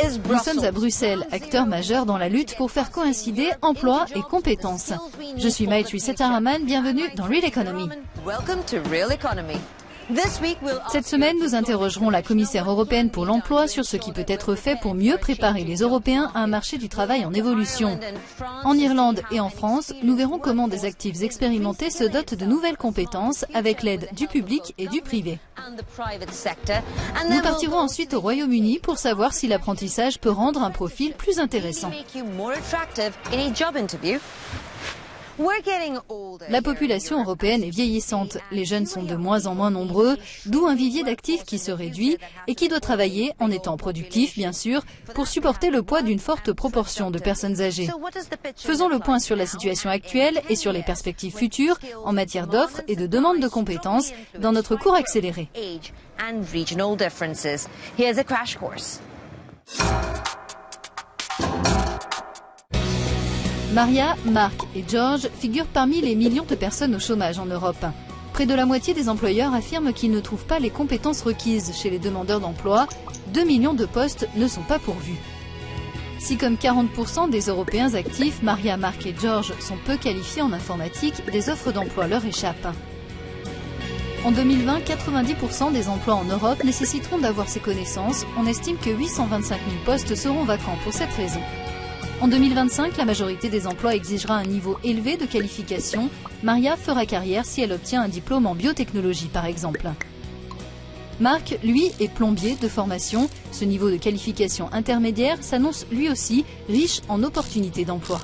Nous sommes à Bruxelles, acteur majeur dans la lutte pour faire coïncider emploi et compétences. Je suis Maitri Setharaman, bienvenue dans Real Economy. Cette semaine, nous interrogerons la commissaire européenne pour l'emploi sur ce qui peut être fait pour mieux préparer les Européens à un marché du travail en évolution. En Irlande et en France, nous verrons comment des actifs expérimentés se dotent de nouvelles compétences avec l'aide du public et du privé. Nous partirons ensuite au Royaume-Uni pour savoir si l'apprentissage peut rendre un profil plus intéressant. La population européenne est vieillissante, les jeunes sont de moins en moins nombreux, d'où un vivier d'actifs qui se réduit et qui doit travailler, en étant productif bien sûr, pour supporter le poids d'une forte proportion de personnes âgées. Faisons le point sur la situation actuelle et sur les perspectives futures en matière d'offres et de demande de compétences dans notre cours accéléré. Maria, Mark et George figurent parmi les millions de personnes au chômage en Europe. Près de la moitié des employeurs affirment qu'ils ne trouvent pas les compétences requises chez les demandeurs d'emploi. 2 millions de postes ne sont pas pourvus. Si comme 40% des Européens actifs, Maria, Mark et George sont peu qualifiés en informatique, des offres d'emploi leur échappent. En 2020, 90% des emplois en Europe nécessiteront d'avoir ces connaissances. On estime que 825 000 postes seront vacants pour cette raison. En 2025, la majorité des emplois exigera un niveau élevé de qualification. Maria fera carrière si elle obtient un diplôme en biotechnologie, par exemple. Marc, lui, est plombier de formation. Ce niveau de qualification intermédiaire s'annonce lui aussi riche en opportunités d'emploi.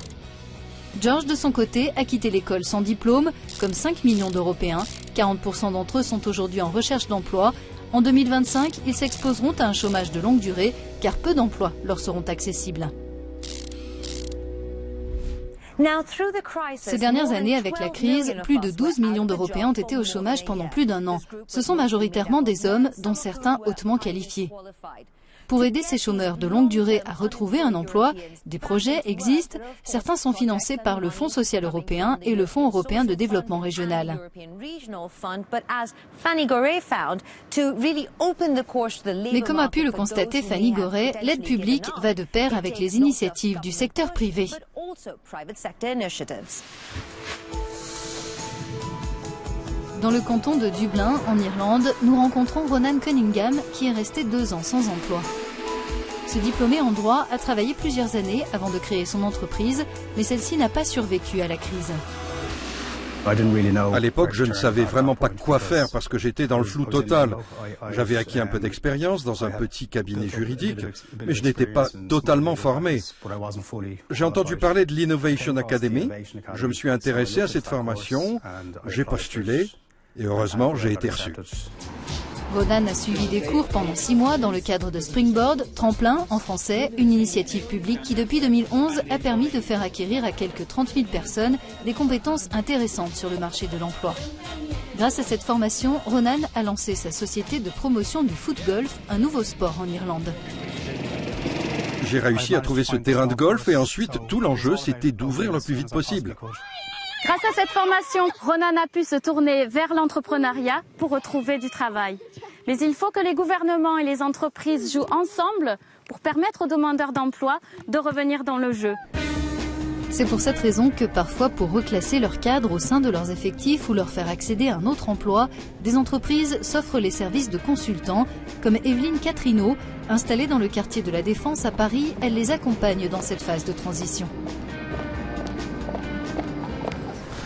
George, de son côté, a quitté l'école sans diplôme, comme 5 millions d'Européens. 40% d'entre eux sont aujourd'hui en recherche d'emploi. En 2025, ils s'exposeront à un chômage de longue durée, car peu d'emplois leur seront accessibles. Ces dernières années, avec la crise, plus de 12 millions d'Européens ont été au chômage pendant plus d'un an. Ce sont majoritairement des hommes, dont certains hautement qualifiés. Pour aider ces chômeurs de longue durée à retrouver un emploi, des projets existent. Certains sont financés par le Fonds social européen et le Fonds européen de développement régional. Mais comme a pu le constater Fanny Goret, l'aide publique va de pair avec les initiatives du secteur privé. Dans le canton de Dublin, en Irlande, nous rencontrons Ronan Cunningham, qui est resté 2 ans sans emploi. Ce diplômé en droit a travaillé plusieurs années avant de créer son entreprise, mais celle-ci n'a pas survécu à la crise. À l'époque, je ne savais vraiment pas quoi faire parce que j'étais dans le flou total. J'avais acquis un peu d'expérience dans un petit cabinet juridique, mais je n'étais pas totalement formé. J'ai entendu parler de l'Innovation Academy, je me suis intéressé à cette formation, j'ai postulé et heureusement j'ai été reçu. Ronan a suivi des cours pendant 6 mois dans le cadre de Springboard, Tremplin en français, une initiative publique qui depuis 2011 a permis de faire acquérir à quelques 30 000 personnes des compétences intéressantes sur le marché de l'emploi. Grâce à cette formation, Ronan a lancé sa société de promotion du foot-golf, un nouveau sport en Irlande. J'ai réussi à trouver ce terrain de golf et ensuite tout l'enjeu c'était d'ouvrir le plus vite possible. Grâce à cette formation, Ronan a pu se tourner vers l'entrepreneuriat pour retrouver du travail. Mais il faut que les gouvernements et les entreprises jouent ensemble pour permettre aux demandeurs d'emploi de revenir dans le jeu. C'est pour cette raison que parfois, pour reclasser leur cadre au sein de leurs effectifs ou leur faire accéder à un autre emploi, des entreprises s'offrent les services de consultants, comme Evelyne Catrineau, installée dans le quartier de la Défense à Paris, elle les accompagne dans cette phase de transition.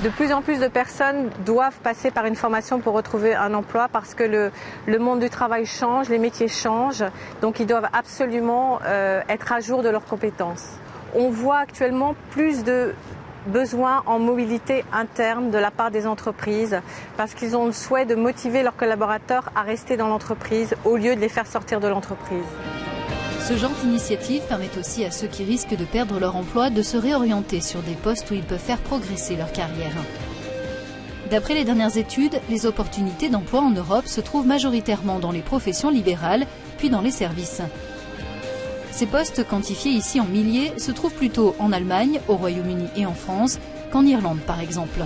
De plus en plus de personnes doivent passer par une formation pour retrouver un emploi parce que le monde du travail change, les métiers changent, donc ils doivent absolument être à jour de leurs compétences. On voit actuellement plus de besoins en mobilité interne de la part des entreprises parce qu'ils ont le souhait de motiver leurs collaborateurs à rester dans l'entreprise au lieu de les faire sortir de l'entreprise. Ce genre d'initiative permet aussi à ceux qui risquent de perdre leur emploi de se réorienter sur des postes où ils peuvent faire progresser leur carrière. D'après les dernières études, les opportunités d'emploi en Europe se trouvent majoritairement dans les professions libérales, puis dans les services. Ces postes, quantifiés ici en milliers, se trouvent plutôt en Allemagne, au Royaume-Uni et en France, qu'en Irlande par exemple.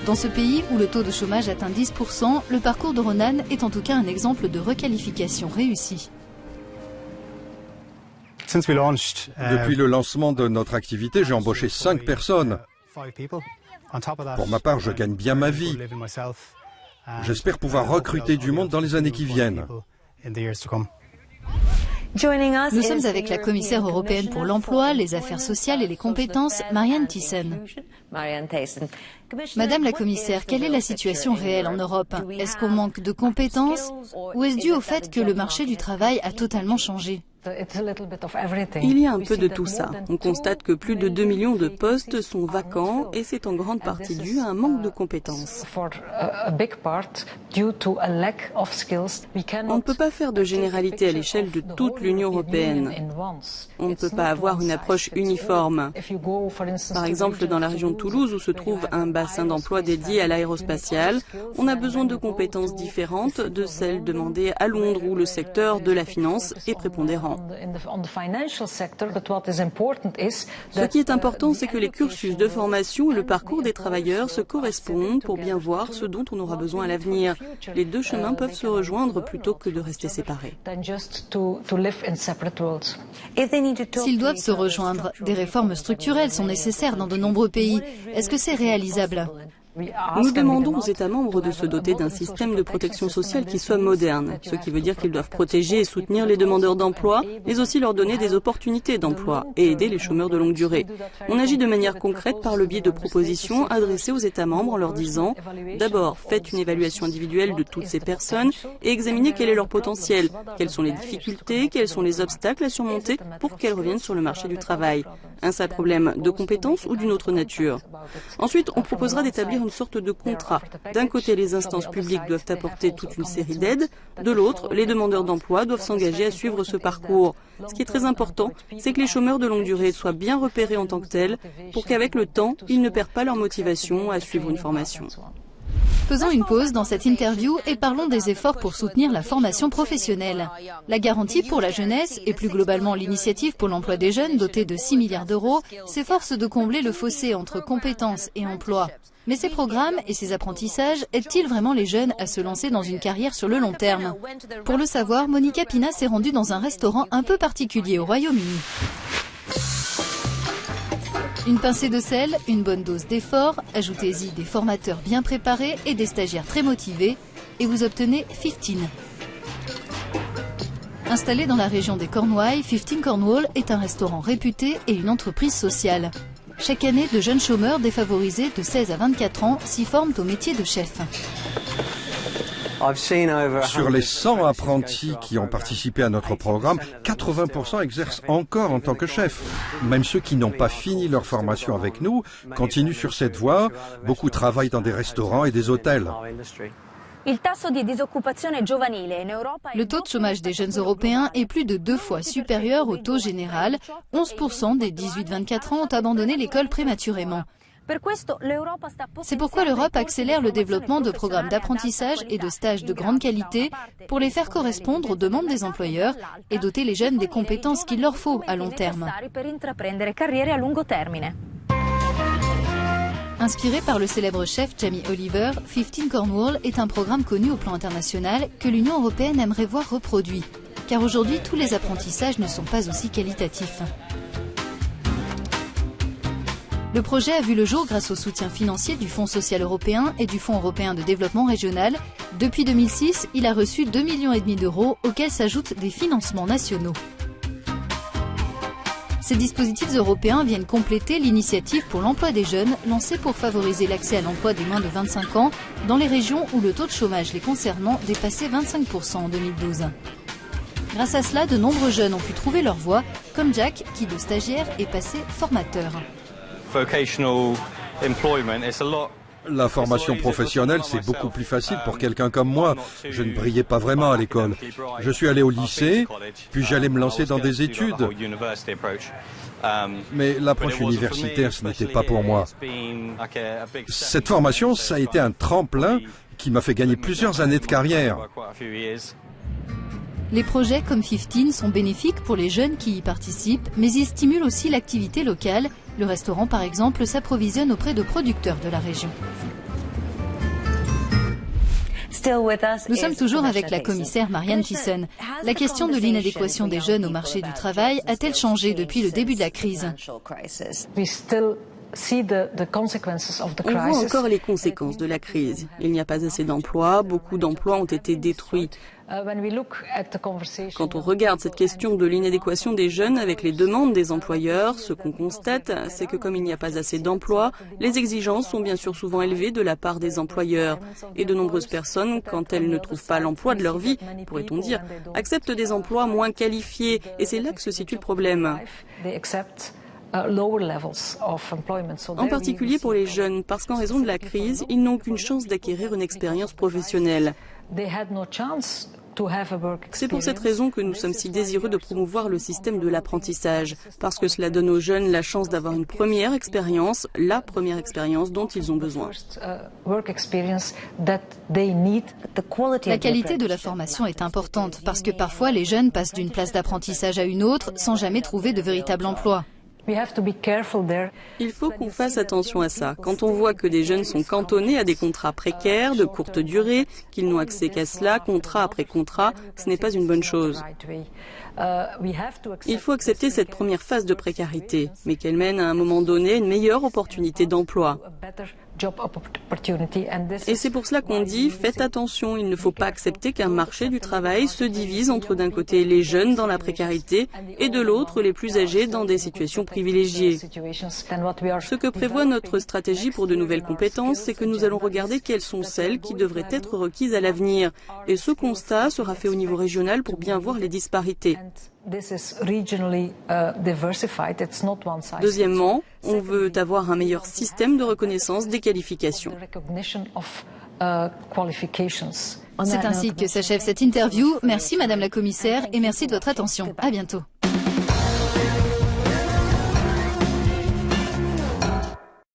Dans ce pays où le taux de chômage atteint 10%, le parcours de Ronan est en tout cas un exemple de requalification réussie. Depuis le lancement de notre activité, j'ai embauché 5 personnes. Pour ma part, je gagne bien ma vie. J'espère pouvoir recruter du monde dans les années qui viennent. Nous sommes avec la commissaire européenne pour l'emploi, les affaires sociales et les compétences, Marianne Thyssen. Madame la commissaire, quelle est la situation réelle en Europe? Est-ce qu'on manque de compétences ou est-ce dû au fait que le marché du travail a totalement changé? Il y a un peu de tout ça. On constate que plus de 2 millions de postes sont vacants et c'est en grande partie dû à un manque de compétences. On ne peut pas faire de généralité à l'échelle de toute l'Union européenne. On ne peut pas avoir une approche uniforme. Par exemple, dans la région de Toulouse, où se trouve un bassin d'emploi dédié à l'aérospatiale, on a besoin de compétences différentes de celles demandées à Londres, où le secteur de la finance est prépondérant. Ce qui est important, c'est que les cursus de formation et le parcours des travailleurs se correspondent pour bien voir ce dont on aura besoin à l'avenir. Les deux chemins peuvent se rejoindre plutôt que de rester séparés. S'ils doivent se rejoindre, des réformes structurelles sont nécessaires dans de nombreux pays. Est-ce que c'est réalisable ? Nous demandons aux États membres de se doter d'un système de protection sociale qui soit moderne, ce qui veut dire qu'ils doivent protéger et soutenir les demandeurs d'emploi, mais aussi leur donner des opportunités d'emploi et aider les chômeurs de longue durée. On agit de manière concrète par le biais de propositions adressées aux États membres en leur disant « D'abord, faites une évaluation individuelle de toutes ces personnes et examinez quel est leur potentiel, quelles sont les difficultés, quels sont les obstacles à surmonter pour qu'elles reviennent sur le marché du travail. Un problème de compétence ou d'une autre nature. Ensuite, on proposera d'établir une sorte de contrat. D'un côté, les instances publiques doivent apporter toute une série d'aides. De l'autre, les demandeurs d'emploi doivent s'engager à suivre ce parcours. Ce qui est très important, c'est que les chômeurs de longue durée soient bien repérés en tant que tels pour qu'avec le temps, ils ne perdent pas leur motivation à suivre une formation. Faisons une pause dans cette interview et parlons des efforts pour soutenir la formation professionnelle. La garantie pour la jeunesse et plus globalement l'initiative pour l'emploi des jeunes dotée de 6 milliards d'euros s'efforcent de combler le fossé entre compétences et emploi. Mais ces programmes et ces apprentissages aident-ils vraiment les jeunes à se lancer dans une carrière sur le long terme? Pour le savoir, Monica Pina s'est rendue dans un restaurant un peu particulier au Royaume-Uni. Une pincée de sel, une bonne dose d'effort, ajoutez-y des formateurs bien préparés et des stagiaires très motivés et vous obtenez 15. Installé dans la région des Cornouailles, 15 Cornwall est un restaurant réputé et une entreprise sociale. Chaque année, de jeunes chômeurs défavorisés de 16 à 24 ans s'y forment au métier de chef. Sur les 100 apprentis qui ont participé à notre programme, 80% exercent encore en tant que chef. Même ceux qui n'ont pas fini leur formation avec nous continuent sur cette voie. Beaucoup travaillent dans des restaurants et des hôtels. Le taux de chômage des jeunes Européens est plus de 2 fois supérieur au taux général. 11% des 18-24 ans ont abandonné l'école prématurément. C'est pourquoi l'Europe accélère le développement de programmes d'apprentissage et de stages de grande qualité pour les faire correspondre aux demandes des employeurs et doter les jeunes des compétences qu'il leur faut à long terme. Inspiré par le célèbre chef Jamie Oliver, 15 Cornwall est un programme connu au plan international que l'Union européenne aimerait voir reproduit. Car aujourd'hui, tous les apprentissages ne sont pas aussi qualitatifs. Le projet a vu le jour grâce au soutien financier du Fonds social européen et du Fonds européen de développement régional. Depuis 2006, il a reçu 2,5 millions d'euros auxquels s'ajoutent des financements nationaux. Ces dispositifs européens viennent compléter l'initiative pour l'emploi des jeunes lancée pour favoriser l'accès à l'emploi des moins de 25 ans dans les régions où le taux de chômage les concernant dépassait 25% en 2012. Grâce à cela, de nombreux jeunes ont pu trouver leur voie, comme Jack, qui de stagiaire est passé formateur. La formation professionnelle, c'est beaucoup plus facile pour quelqu'un comme moi. Je ne brillais pas vraiment à l'école. Je suis allé au lycée, puis j'allais me lancer dans des études. Mais l'approche universitaire, ce n'était pas pour moi. Cette formation, ça a été un tremplin qui m'a fait gagner plusieurs années de carrière. Les projets comme 15 sont bénéfiques pour les jeunes qui y participent, mais ils stimulent aussi l'activité locale. Le restaurant, par exemple, s'approvisionne auprès de producteurs de la région. Nous sommes toujours avec la commissaire Marianne Thyssen. La question de l'inadéquation des jeunes au marché du travail a-t-elle changé depuis le début de la crise? On voit encore les conséquences de la crise. Il n'y a pas assez d'emplois, beaucoup d'emplois ont été détruits. Quand on regarde cette question de l'inadéquation des jeunes avec les demandes des employeurs, ce qu'on constate, c'est que comme il n'y a pas assez d'emplois, les exigences sont bien sûr souvent élevées de la part des employeurs. Et de nombreuses personnes, quand elles ne trouvent pas l'emploi de leur vie, pourrait-on dire, acceptent des emplois moins qualifiés. Et c'est là que se situe le problème. En particulier pour les jeunes, parce qu'en raison de la crise, ils n'ont aucune chance d'acquérir une expérience professionnelle. C'est pour cette raison que nous sommes si désireux de promouvoir le système de l'apprentissage, parce que cela donne aux jeunes la chance d'avoir une première expérience, la première expérience dont ils ont besoin. La qualité de la formation est importante, parce que parfois les jeunes passent d'une place d'apprentissage à une autre sans jamais trouver de véritable emploi. Il faut qu'on fasse attention à ça. Quand on voit que des jeunes sont cantonnés à des contrats précaires, de courte durée, qu'ils n'ont accès qu'à cela, contrat après contrat, ce n'est pas une bonne chose. Il faut accepter cette première phase de précarité, mais qu'elle mène à un moment donné une meilleure opportunité d'emploi. Et c'est pour cela qu'on dit, faites attention, il ne faut pas accepter qu'un marché du travail se divise entre d'un côté les jeunes dans la précarité et de l'autre les plus âgés dans des situations privilégiées. Ce que prévoit notre stratégie pour de nouvelles compétences, c'est que nous allons regarder quelles sont celles qui devraient être requises à l'avenir. Et ce constat sera fait au niveau régional pour bien voir les disparités. Deuxièmement, on veut avoir un meilleur système de reconnaissance des qualifications. C'est ainsi que s'achève cette interview. Merci Madame la Commissaire et merci de votre attention. À bientôt.